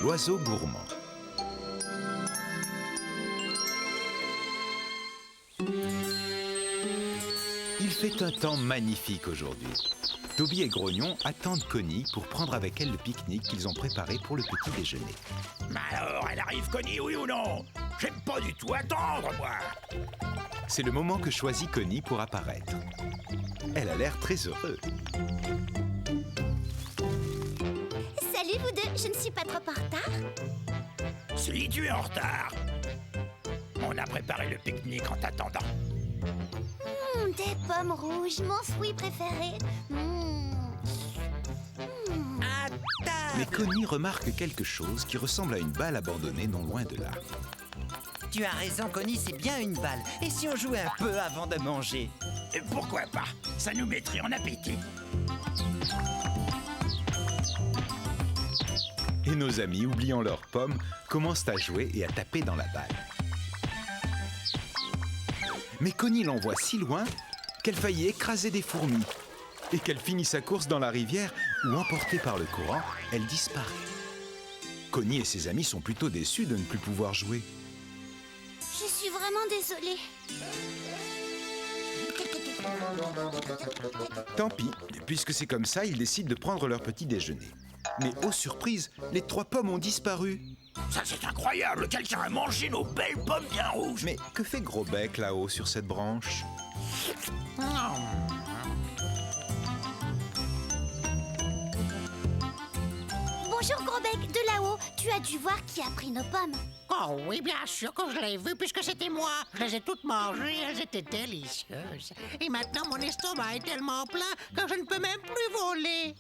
L'oiseau gourmand. Il fait un temps magnifique aujourd'hui. Toby et Grognon attendent Connie pour prendre avec elle le pique-nique qu'ils ont préparé pour le petit déjeuner. Mais alors, elle arrive, Connie, oui ou non? J'aime pas du tout attendre, moi. C'est le moment que choisit Connie pour apparaître. Elle a l'air très heureuse. Salut vous deux, je ne suis pas trop en retard. Si tu es en retard. On a préparé le pique-nique en t'attendant. Des pommes rouges, mon fruit préféré. Mais Connie remarque quelque chose qui ressemble à une balle abandonnée non loin de là. Tu as raison, Connie, c'est bien une balle. Et si on jouait un peu avant de manger? Et pourquoi pas? Ça nous mettrait en appétit. Et nos amis, oubliant leurs pommes, commencent à jouer et à taper dans la balle. Mais Connie l'envoie si loin qu'elle faillit écraser des fourmis et qu'elle finit sa course dans la rivière où, emportée par le courant, elle disparaît. Connie et ses amis sont plutôt déçus de ne plus pouvoir jouer. Je suis vraiment désolée. Tant pis, puisque c'est comme ça, ils décident de prendre leur petit déjeuner. Mais aux surprises, les 3 pommes ont disparu. Ça, c'est incroyable. Quelqu'un a mangé nos belles pommes bien rouges. Mais que fait Gros-Bec là-haut sur cette branche? Bonjour Gros-Bec, de là-haut. Tu as dû voir qui a pris nos pommes. Oh oui, bien sûr que je l'ai vu, puisque c'était moi. Je les ai toutes mangées, elles étaient délicieuses. Et maintenant, mon estomac est tellement plein que je ne peux même plus voler.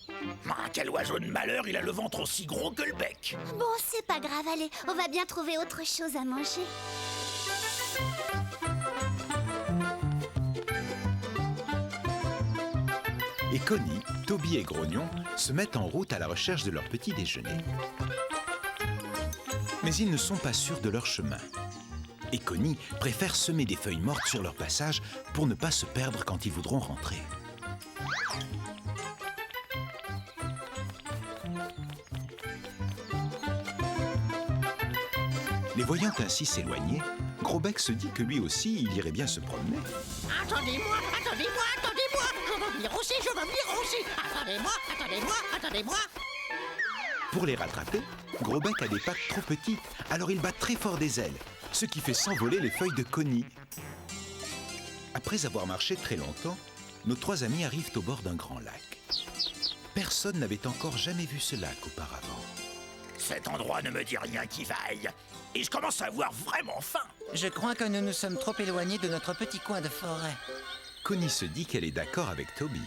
Ah, quel oiseau de malheur, il a le ventre aussi gros que le bec. Bon, c'est pas grave, allez, on va bien trouver autre chose à manger. Et Connie, Toby et Grognon se mettent en route à la recherche de leur petit déjeuner. Mais ils ne sont pas sûrs de leur chemin. Et Connie préfère semer des feuilles mortes sur leur passage pour ne pas se perdre quand ils voudront rentrer. Les voyant ainsi s'éloigner, Gros-Bec se dit que lui aussi, il irait bien se promener. Attendez-moi, attendez-moi, attendez-moi. Je veux venir aussi, je veux venir aussi. Attendez-moi, attendez-moi, attendez-moi. Pour les rattraper, Gros-Bec a des pattes trop petites, alors il bat très fort des ailes, ce qui fait s'envoler les feuilles de Connie. Après avoir marché très longtemps, nos 3 amis arrivent au bord d'un grand lac. Personne n'avait encore jamais vu ce lac auparavant. Cet endroit ne me dit rien qui vaille. Et je commence à avoir vraiment faim. Je crois que nous nous sommes trop éloignés de notre petit coin de forêt. Connie se dit qu'elle est d'accord avec Toby.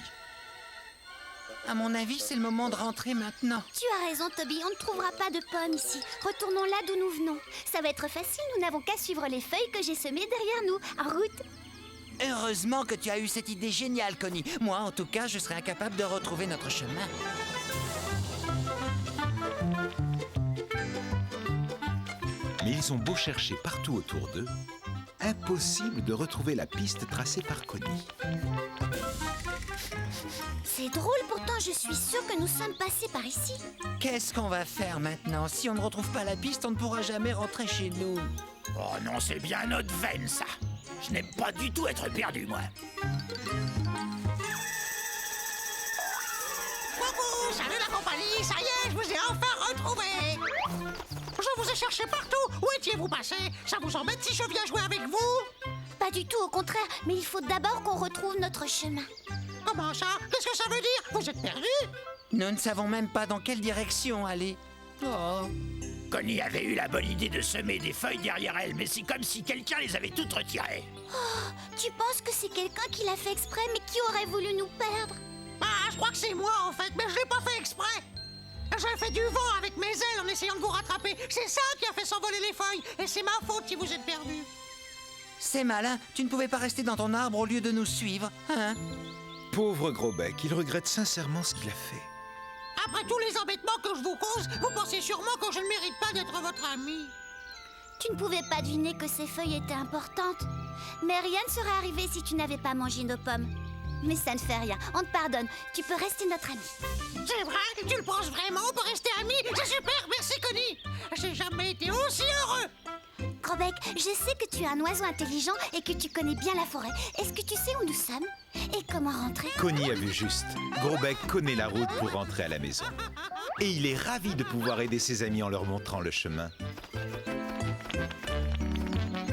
À mon avis, c'est le moment de rentrer maintenant. Tu as raison, Toby, on ne trouvera pas de pommes ici. Retournons là d'où nous venons. Ça va être facile, nous n'avons qu'à suivre les feuilles que j'ai semées derrière nous. En route. Heureusement que tu as eu cette idée géniale, Connie. Moi, en tout cas, je serais incapable de retrouver notre chemin. Mais ils ont beau chercher partout autour d'eux, impossible de retrouver la piste tracée par Connie. C'est drôle, pourtant je suis sûre que nous sommes passés par ici. Qu'est-ce qu'on va faire maintenant? Si on ne retrouve pas la piste, on ne pourra jamais rentrer chez nous. Oh non, c'est bien notre veine, ça. Je n'aime pas du tout être perdu, moi. Coucou, salut la compagnie, ça y est, je vous ai enfin retrouvé. Je vous ai cherché partout. Où étiez-vous passé? Ça vous embête si je viens jouer avec vous? Pas du tout, au contraire, mais il faut d'abord qu'on retrouve notre chemin. Comment ça? Qu'est-ce que ça veut dire? Vous êtes perdu? Nous ne savons même pas dans quelle direction aller. Oh. Connie avait eu la bonne idée de semer des feuilles derrière elle, mais c'est comme si quelqu'un les avait toutes retirées. Tu penses que c'est quelqu'un qui l'a fait exprès, mais qui aurait voulu nous perdre? Ah, je crois que c'est moi en fait, mais je l'ai pas fait exprès. J'ai fait du vent avec mes ailes en essayant de vous rattraper. C'est ça qui a fait s'envoler les feuilles, et c'est ma faute si vous êtes perdus. C'est malin, tu ne pouvais pas rester dans ton arbre au lieu de nous suivre, hein? Pauvre Gros Bec, il regrette sincèrement ce qu'il a fait. Après tous les embêtements que je vous cause, vous pensez sûrement que je ne mérite pas d'être votre ami. Tu ne pouvais pas deviner que ces feuilles étaient importantes. Mais rien ne serait arrivé si tu n'avais pas mangé nos pommes. Mais ça ne fait rien, on te pardonne. Tu peux rester notre ami. C'est vrai? Tu le penses vraiment? On peut rester amis? C'est super, merci Connie. J'ai jamais été aussi heureux. Gros-bec, je sais que tu es un oiseau intelligent et que tu connais bien la forêt. Est-ce que tu sais où nous sommes? Et comment rentrer? Connie a vu juste. Gros Bec connaît la route pour rentrer à la maison. Et il est ravi de pouvoir aider ses amis en leur montrant le chemin.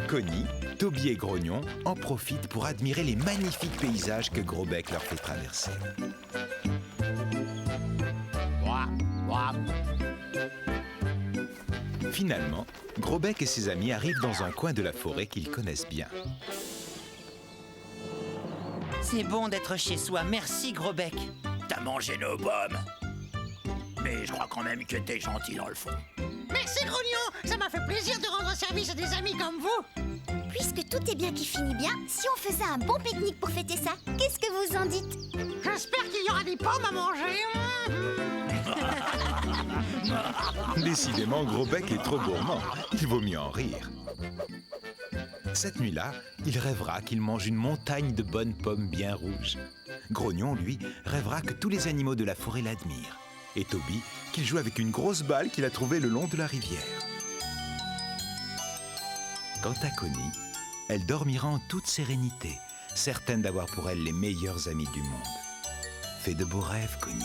Connie, Toby et Grognon en profitent pour admirer les magnifiques paysages que Gros Bec leur fait traverser. Finalement, Gros Bec et ses amis arrivent dans un coin de la forêt qu'ils connaissent bien. C'est bon d'être chez soi, merci Gros Bec. T'as mangé nos pommes. Mais je crois quand même que t'es gentil dans le fond. Merci Grognon, ça m'a fait plaisir de rendre service à des amis comme vous. Puisque tout est bien qui finit bien, si on faisait un bon pique-nique pour fêter ça, qu'est-ce que vous en dites? J'espère qu'il y aura des pommes à manger. Décidément, Gros Bec est trop gourmand. Il vaut mieux en rire. Cette nuit-là, il rêvera qu'il mange une montagne de bonnes pommes bien rouges. Grognon, lui, rêvera que tous les animaux de la forêt l'admirent. Et Toby, qu'il joue avec une grosse balle qu'il a trouvée le long de la rivière. Quant à Connie, elle dormira en toute sérénité, certaine d'avoir pour elle les meilleurs amis du monde. Fais de beaux rêves, Connie.